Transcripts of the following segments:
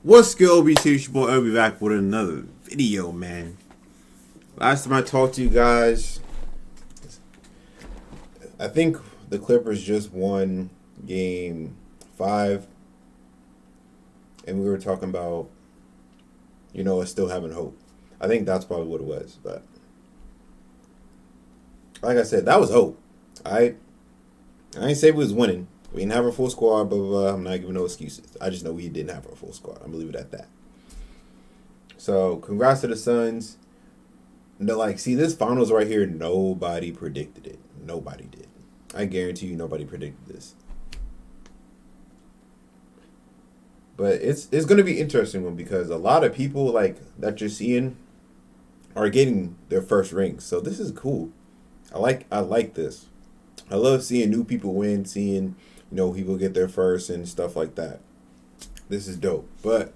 What's good, OBT? It's your boy Obi back with another video, man. Last time I talked to you guys, I think the Clippers just won game 5. And we were talking about, us still having hope. I think that's probably what it was. But like I said, that was hope. I ain't say we was winning. We didn't have a full squad, blah, blah, blah. I'm not giving no excuses. I just know we didn't have a full squad. I'm going to leave it at that. So, congrats to the Suns. No, see, this finals right here, nobody predicted it. Nobody did. I guarantee you nobody predicted this. But it's going to be an interesting one because a lot of people that you're seeing are getting their first rings. So, this is cool. I like this. I love seeing new people win, seeing people get their first and stuff like that. This is dope. But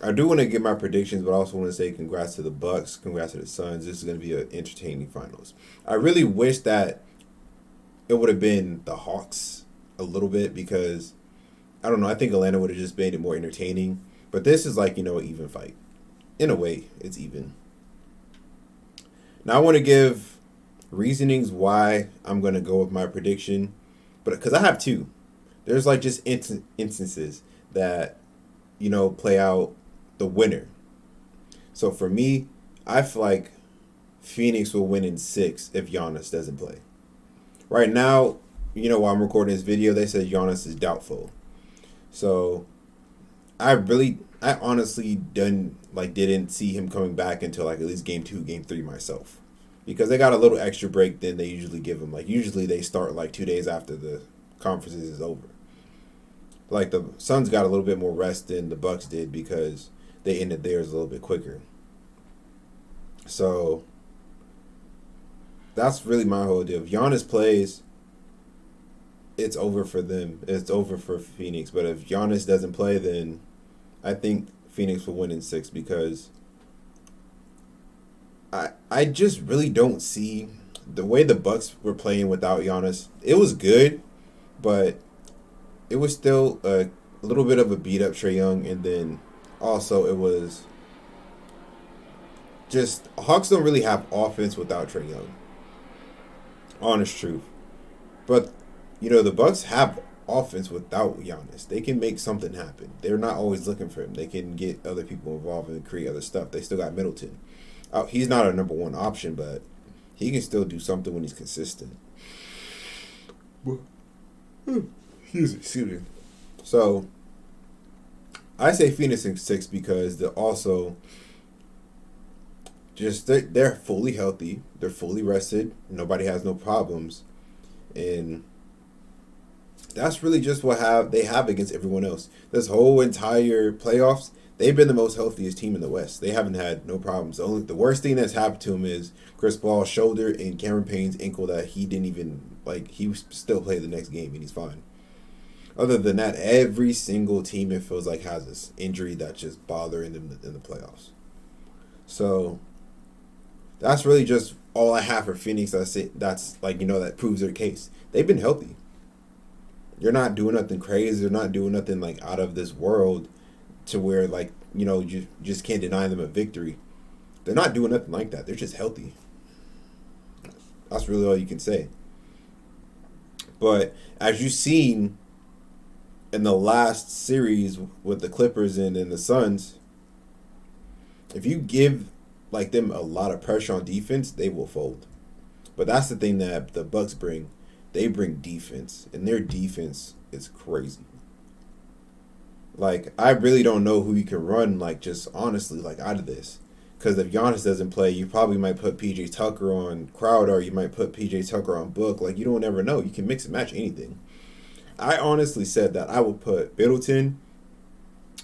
I do want to give my predictions, but I also want to say congrats to the Bucks, congrats to the Suns. This is going to be an entertaining finals. I really wish that it would have been the Hawks a little bit because, I don't know, I think Atlanta would have just made it more entertaining. But this is an even fight. In a way, it's even. Now I want to give reasonings why I'm going to go with my prediction. But because I have two. There's just instances that, play out the winner. So for me, I feel like Phoenix will win in 6 if Giannis doesn't play. Right now, while I'm recording this video, they said Giannis is doubtful. So I honestly didn't see him coming back until at least game 2, game 3 myself. Because they got a little extra break than they usually give them. Usually they start 2 days after the conferences is over. The Suns got a little bit more rest than the Bucks did because they ended theirs a little bit quicker. So that's really my whole deal. If Giannis plays, it's over for them. It's over for Phoenix. But if Giannis doesn't play, then I think Phoenix will win in 6 because I just really don't see the way the Bucks were playing without Giannis. It was good, but it was still a little bit of a beat up Trae Young, and then also it was just Hawks don't really have offense without Trae Young. Honest truth. But the Bucks have offense without Giannis. They can make something happen. They're not always looking for him. They can get other people involved and create other stuff. They still got Middleton. He's not a number 1 option, but he can still do something when he's consistent. Excuse me. So, I say Phoenix in 6 because they're also they're fully healthy. They're fully rested. Nobody has no problems. And that's really just what they have against everyone else. This whole entire playoffs, they've been the most healthiest team in the West. They haven't had no problems. The worst thing that's happened to him is Chris Paul's shoulder and Cameron Payne's ankle that he didn't even, he still played the next game and he's fine. Other than that, every single team it feels like has this injury that's just bothering them in the playoffs. So that's really just all I have for Phoenix. That proves their case. They've been healthy. They're not doing nothing crazy. They're not doing nothing out of this world to where you just can't deny them a victory. They're not doing nothing like that. They're just healthy. That's really all you can say. But as you've seen in the last series with the Clippers and the Suns, if you give them a lot of pressure on defense, they will fold. But that's the thing that the Bucks bring. They bring defense, and their defense is crazy. I really don't know who you can run, just honestly, out of this. Because if Giannis doesn't play, you probably might put P.J. Tucker on Crowder, or you might put P.J. Tucker on Book. You don't ever know. You can mix and match anything. I honestly said that I would put Middleton,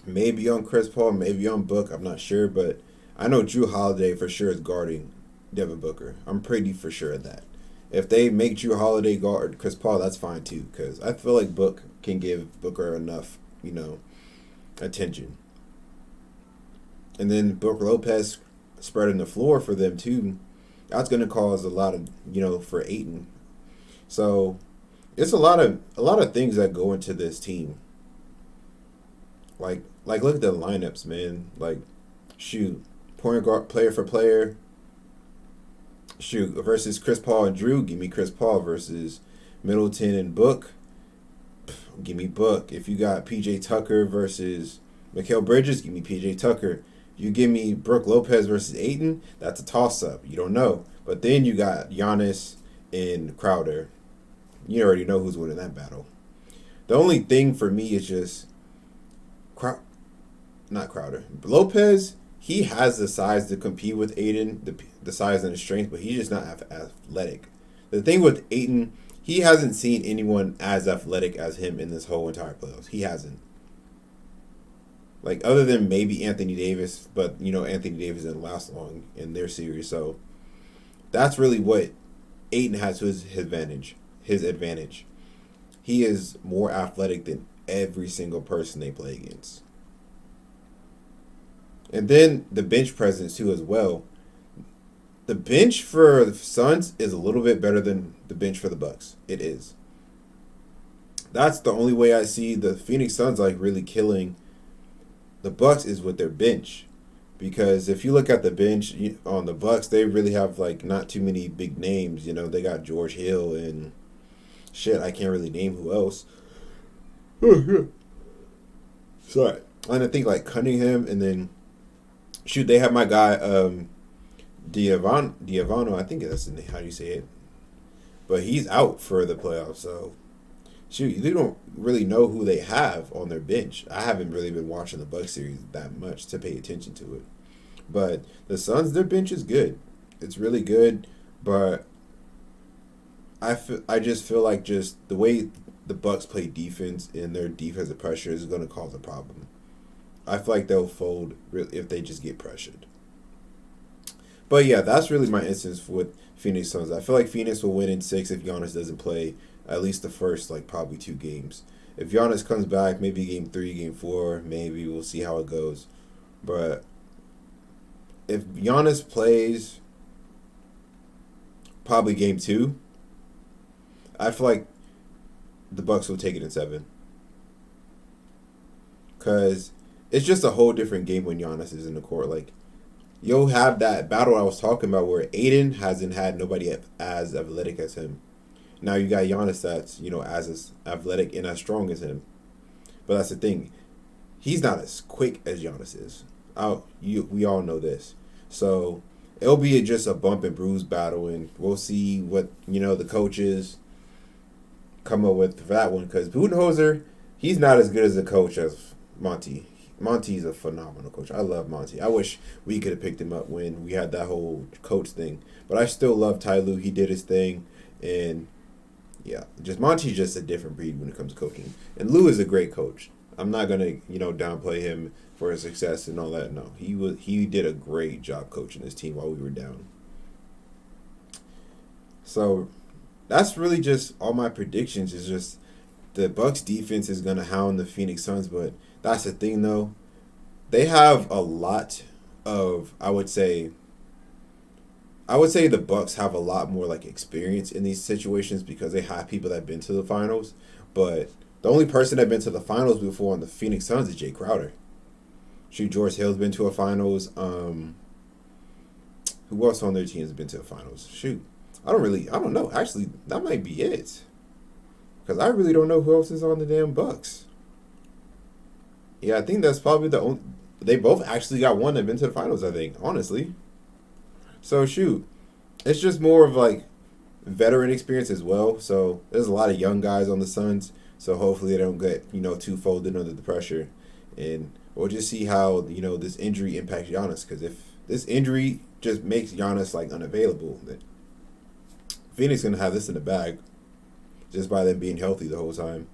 maybe on Chris Paul, maybe on Book. I'm not sure, but I know Drew Holiday for sure is guarding Devin Booker. I'm pretty for sure of that. If they make Drew Holiday guard Chris Paul, that's fine too, because I feel like Book can give Booker enough, attention. And then Booker Lopez spreading the floor for them too. That's going to cause a lot of, for Ayton. So it's a lot of things that go into this team. like look at the lineups, man. Like, shoot, point guard player for player. Shoot, versus Chris Paul and Drew, give me Chris Paul versus Middleton and Book. Give me Book. If you got PJ Tucker versus Mikal Bridges, give me PJ Tucker. You give me Brook Lopez versus Ayton, that's a toss-up. You don't know. But then you got Giannis and Crowder. You already know who's winning that battle. The only thing for me is just not Crowder. Lopez, he has the size to compete with Ayton, the size and the strength, but he's just not athletic. The thing with Ayton, he hasn't seen anyone as athletic as him in this whole entire playoffs. He hasn't. Like, other than maybe Anthony Davis, but, Anthony Davis didn't last long in their series. So, that's really what Ayton has to his advantage. He is more athletic than every single person they play against. And then the bench presence, too, as well. The bench for the Suns is a little bit better than the bench for the Bucks. It is. That's the only way I see the Phoenix Suns, like, really killing the Bucks is with their bench, because if you look at the bench on the Bucks, they really have like not too many big names. They got George Hill and shit. I can't really name who else. Sorry, and I think like Cunningham, and then shoot, they have my guy Diavano. I think that's how you say it, but he's out for the playoffs. So shoot, you don't really know who they have on their bench. I haven't really been watching the Bucks series that much to pay attention to it. But the Suns, their bench is good. It's really good, but I just feel like just the way the Bucks play defense and their defensive pressure is going to cause a problem. I feel like they'll fold if they just get pressured. But yeah, that's really my instance with Phoenix Suns. I feel like Phoenix will win in 6 if Giannis doesn't play at least the first, like, probably 2 games. If Giannis comes back, maybe game 3, game 4, maybe we'll see how it goes. But if Giannis plays probably game 2, I feel like the Bucks will take it in 7. Because it's just a whole different game when Giannis is in the court. Like, you'll have that battle I was talking about where Aiden hasn't had nobody as athletic as him. Now you got Giannis that's, as athletic and as strong as him. But that's the thing. He's not as quick as Giannis is. We all know this. So it'll be just a bump and bruise battle, and we'll see what, the coaches come up with for that one. Because Budenholzer, he's not as good as a coach as Monty. Monty's a phenomenal coach. I love Monty. I wish we could have picked him up when we had that whole coach thing. But I still love Ty Lue. He did his thing. And yeah, Monty's just a different breed when it comes to coaching. And Lou is a great coach. I'm not gonna, downplay him for his success and all that. No, he did a great job coaching his team while we were down. So that's really just all my predictions. Is just the Bucks defense is gonna hound the Phoenix Suns, but that's the thing though. They have a lot of I would say the Bucks have a lot more like experience in these situations because they have people that have been to the finals. But the only person that been to the finals before on the Phoenix Suns is Jay Crowder. Shoot, George Hill's been to a finals. Who else on their team has been to the finals? Shoot, I don't know. Actually, that might be it. Because I really don't know who else is on the damn Bucks. Yeah, I think that's probably the only. They both actually got one that been to the finals, I think, honestly. So, shoot, it's just more of, like, veteran experience as well. So, there's a lot of young guys on the Suns. So, hopefully they don't get, too folded under the pressure. And we'll just see how, this injury impacts Giannis. Because if this injury just makes Giannis, like, unavailable, then Phoenix going to have this in the bag just by them being healthy the whole time.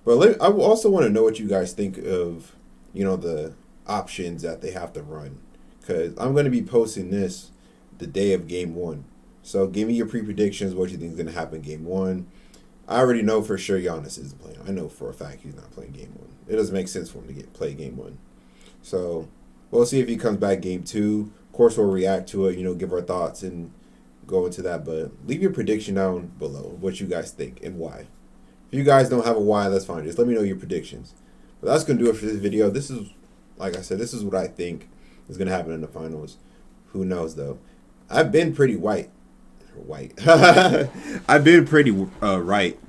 But I also want to know what you guys think of, the options that they have to run. Because I'm going to be posting this the day of Game 1. So give me your pre-predictions, what you think is going to happen Game 1. I already know for sure Giannis isn't playing. I know for a fact he's not playing Game 1. It doesn't make sense for him to play Game 1. So we'll see if he comes back Game 2. Of course, we'll react to it, give our thoughts and go into that. But leave your prediction down below, what you guys think and why. If you guys don't have a why, that's fine. Just let me know your predictions. But that's gonna do it for this video. This is, like I said, this is what I think is gonna happen in the finals. Who knows though? I've been pretty white. I've been pretty right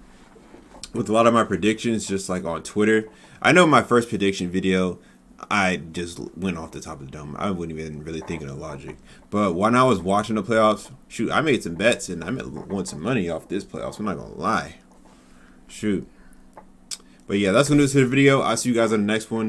with a lot of my predictions, just like on Twitter. I know my first prediction video, I just went off the top of the dome. I wasn't even really thinking of logic. But when I was watching the playoffs, shoot, I made some bets and I won some money off this playoffs. I'm not gonna lie. Shoot. But yeah, that's gonna do it for the video. I'll see you guys on the next one.